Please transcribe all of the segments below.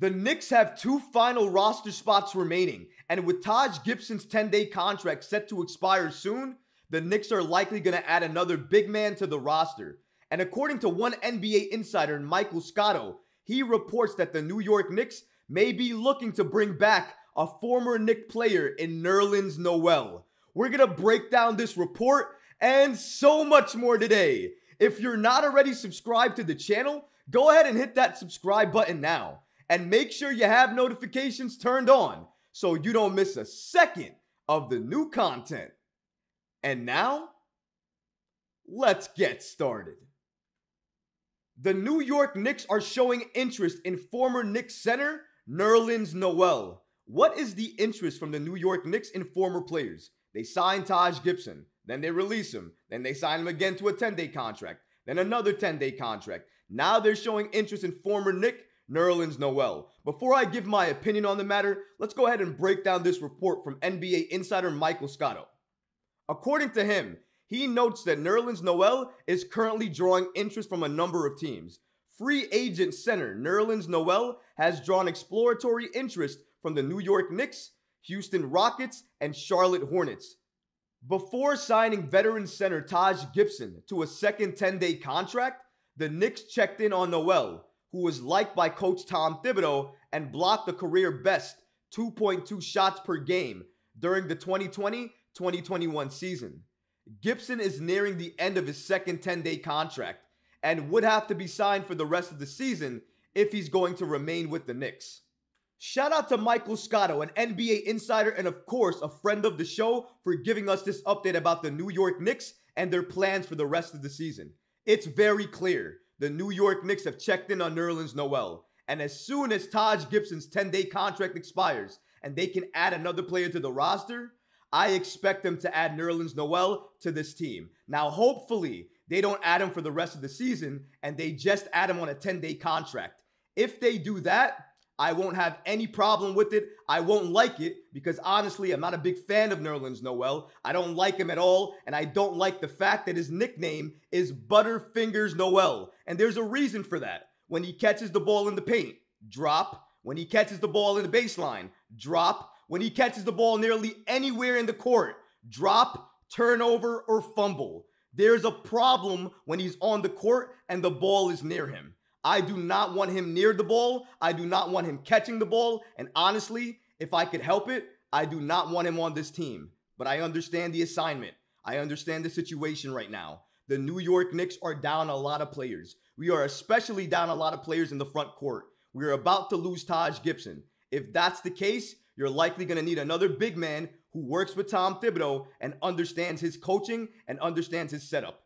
The Knicks have 2 final roster spots remaining, and with Taj Gibson's 10-day contract set to expire soon, the Knicks are likely going to add another big man to the roster. And according to one NBA insider, Michael Scotto, he reports that the New York Knicks may be looking to bring back a former Knick player in Nerlens Noel. We're going to break down this report and so much more today. If you're not already subscribed to the channel, go ahead and hit that subscribe button now. And make sure you have notifications turned on so you don't miss a second of the new content. And now, let's get started. The New York Knicks are showing interest in former Knicks center Nerlens Noel. What is the interest from the New York Knicks in former players? They sign Taj Gibson, then they release him, then they sign him again to a 10-day contract, then another 10-day contract. Now they're showing interest in former Knick Nerlens Noel. Before I give my opinion on the matter, let's go ahead and break down this report from NBA insider Michael Scotto. According to him, he notes that Nerlens Noel is currently drawing interest from a number of teams. Free agent center Nerlens Noel has drawn exploratory interest from the New York Knicks, Houston Rockets, and Charlotte Hornets. Before signing veteran center Taj Gibson to a second 10-day contract, the Knicks checked in on Noel, who was liked by coach Tom Thibodeau and blocked a career best 2.2 shots per game during the 2020-2021 season. Gibson is nearing the end of his second 10-day contract and would have to be signed for the rest of the season if he's going to remain with the Knicks. Shout out to Michael Scotto, an NBA insider and of course a friend of the show, for giving us this update about the New York Knicks and their plans for the rest of the season. It's very clear. The New York Knicks have checked in on Nerlens Noel, and as soon as Taj Gibson's 10-day contract expires and they can add another player to the roster, I expect them to add Nerlens Noel to this team. Now, hopefully, they don't add him for the rest of the season and they just add him on a 10-day contract. If they do that, I won't have any problem with it. I won't like it because honestly, I'm not a big fan of Nerlens Noel. I don't like him at all, and I don't like the fact that his nickname is Butterfingers Noel. And there's a reason for that. When he catches the ball in the paint, drop. When he catches the ball in the baseline, drop. When he catches the ball nearly anywhere in the court, drop, turnover, or fumble. There's a problem when he's on the court and the ball is near him. I do not want him near the ball. I do not want him catching the ball. And honestly, if I could help it, I do not want him on this team. But I understand the assignment. I understand the situation right now. The New York Knicks are down a lot of players. We are especially down a lot of players in the front court. We're about to lose Taj Gibson. If that's the case, you're likely going to need another big man who works with Tom Thibodeau and understands his coaching and understands his setup.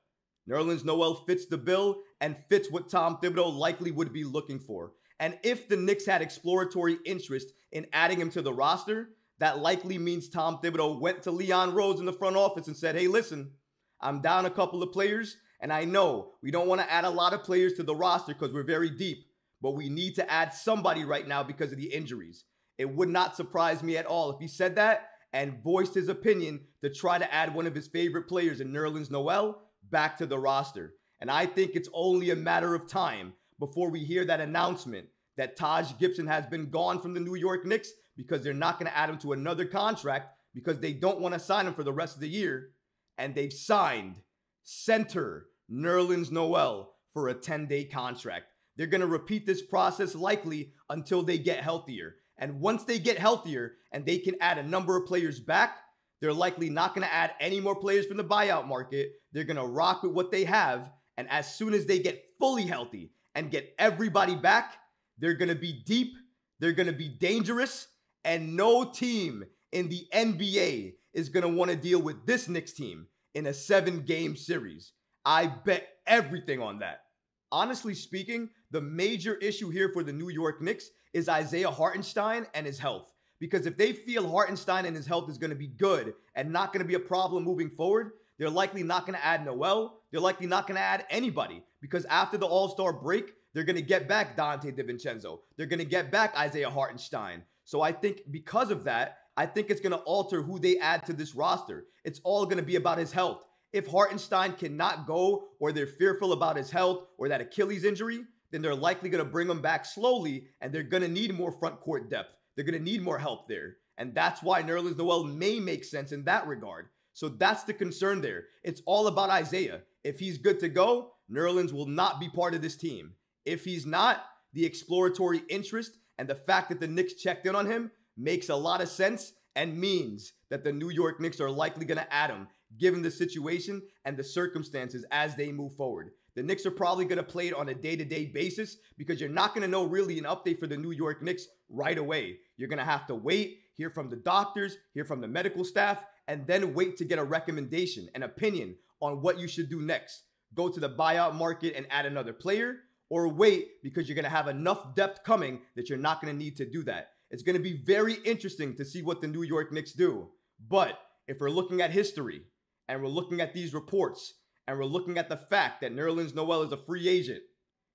Nerlens Noel fits the bill and fits what Tom Thibodeau likely would be looking for. And if the Knicks had exploratory interest in adding him to the roster, that likely means Tom Thibodeau went to Leon Rose in the front office and said, hey, listen, I'm down a couple of players, and I know we don't want to add a lot of players to the roster because we're very deep, but we need to add somebody right now because of the injuries. It would not surprise me at all if he said that and voiced his opinion to try to add one of his favorite players in Nerlens Noel back to the roster. And I think it's only a matter of time before we hear that announcement that Taj Gibson has been gone from the New York Knicks because they're not going to add him to another contract because they don't want to sign him for the rest of the year. And they've signed center Nerlens Noel for a 10-day contract. They're going to repeat this process likely until they get healthier. And once they get healthier and they can add a number of players back, they're likely not going to add any more players from the buyout market. They're going to rock with what they have. And as soon as they get fully healthy and get everybody back, they're going to be deep. They're going to be dangerous. And no team in the NBA is going to want to deal with this Knicks team in a 7-game series. I bet everything on that. Honestly speaking, the major issue here for the New York Knicks is Isaiah Hartenstein and his health. Because if they feel Hartenstein and his health is going to be good and not going to be a problem moving forward, they're likely not going to add Noel. They're likely not going to add anybody. Because after the All-Star break, they're going to get back Dante DiVincenzo. They're going to get back Isaiah Hartenstein. So I think because of that, I think it's going to alter who they add to this roster. It's all going to be about his health. If Hartenstein cannot go or they're fearful about his health or that Achilles injury, then they're likely going to bring him back slowly, and they're going to need more front court depth. They're going to need more help there. And that's why Nerlens Noel may make sense in that regard. So that's the concern there. It's all about Isaiah. If he's good to go, Nerlens will not be part of this team. If he's not, the exploratory interest and the fact that the Knicks checked in on him makes a lot of sense and means that the New York Knicks are likely going to add him, given the situation and the circumstances as they move forward. The Knicks are probably going to play it on a day-to-day basis because you're not going to know really an update for the New York Knicks right away. You're going to have to wait, hear from the doctors, hear from the medical staff, and then wait to get a recommendation, an opinion on what you should do next. Go to the buyout market and add another player, or wait because you're going to have enough depth coming that you're not going to need to do that. It's going to be very interesting to see what the New York Knicks do. But if we're looking at history and we're looking at these reports and we're looking at the fact that Nerlens Noel is a free agent,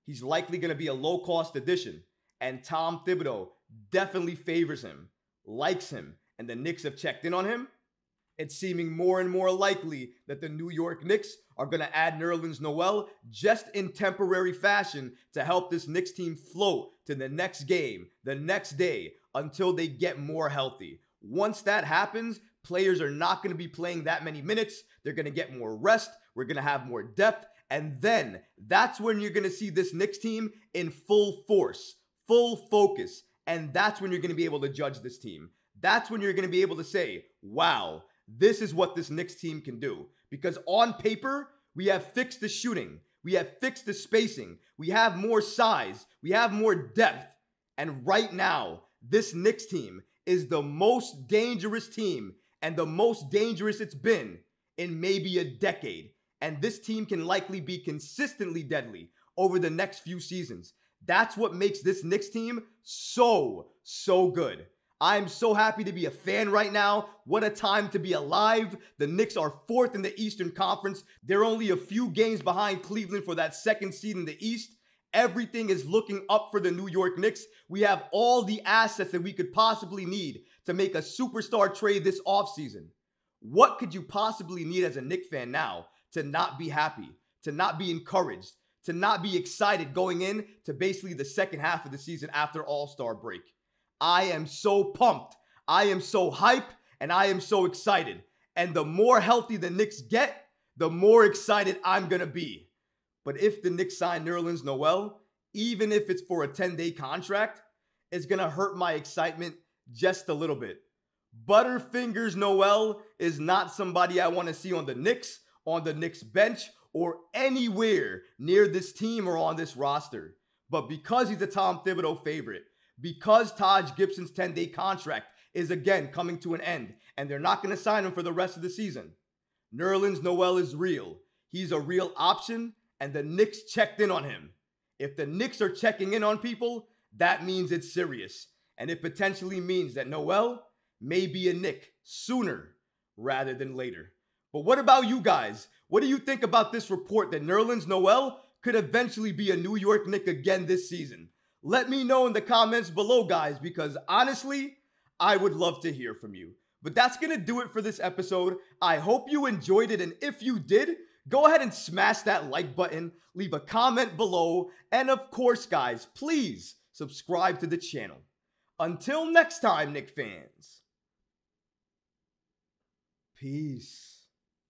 he's likely going to be a low-cost addition. And Tom Thibodeau definitely favors him, likes him, and the Knicks have checked in on him. It's seeming more and more likely that the New York Knicks are going to add Nerlens Noel just in temporary fashion to help this Knicks team float to the next game, the next day, until they get more healthy. Once that happens, players are not going to be playing that many minutes. They're going to get more rest. We're going to have more depth. And then that's when you're going to see this Knicks team in full force, full focus. And that's when you're going to be able to judge this team. That's when you're going to be able to say, wow, this is what this Knicks team can do. Because on paper, we have fixed the shooting. We have fixed the spacing. We have more size. We have more depth. And right now, this Knicks team is the most dangerous team and the most dangerous it's been in maybe a decade. And this team can likely be consistently deadly over the next few seasons. That's what makes this Knicks team so good. I'm so happy to be a fan right now. What a time to be alive. The Knicks are 4th in the Eastern Conference. They're only a few games behind Cleveland for that 2nd seed in the East. Everything is looking up for the New York Knicks. We have all the assets that we could possibly need to make a superstar trade this offseason. What could you possibly need as a Knicks fan now to not be happy, to not be encouraged, to not be excited going in to basically the second half of the season after All-Star break? I am so pumped. I am so hyped, and I am so excited. And the more healthy the Knicks get, the more excited I'm going to be. But if the Knicks sign Nerlens Noel, even if it's for a 10-day contract, it's going to hurt my excitement just a little bit. Butterfingers Noel is not somebody I want to see on the Knicks bench, or anywhere near this team or on this roster. But because he's a Tom Thibodeau favorite, because Taj Gibson's 10-day contract is again coming to an end, and they're not going to sign him for the rest of the season, Nerlens Noel is real. He's a real option, and the Knicks checked in on him. If the Knicks are checking in on people, that means it's serious. And it potentially means that Noel may be a Knick sooner rather than later. But what about you guys? What do you think about this report that Nerlens Noel could eventually be a New York Knick again this season? Let me know in the comments below, guys, because honestly, I would love to hear from you. But that's going to do it for this episode. I hope you enjoyed it, and if you did, go ahead and smash that like button, leave a comment below, and of course, guys, please subscribe to the channel. Until next time, Knick fans. Peace.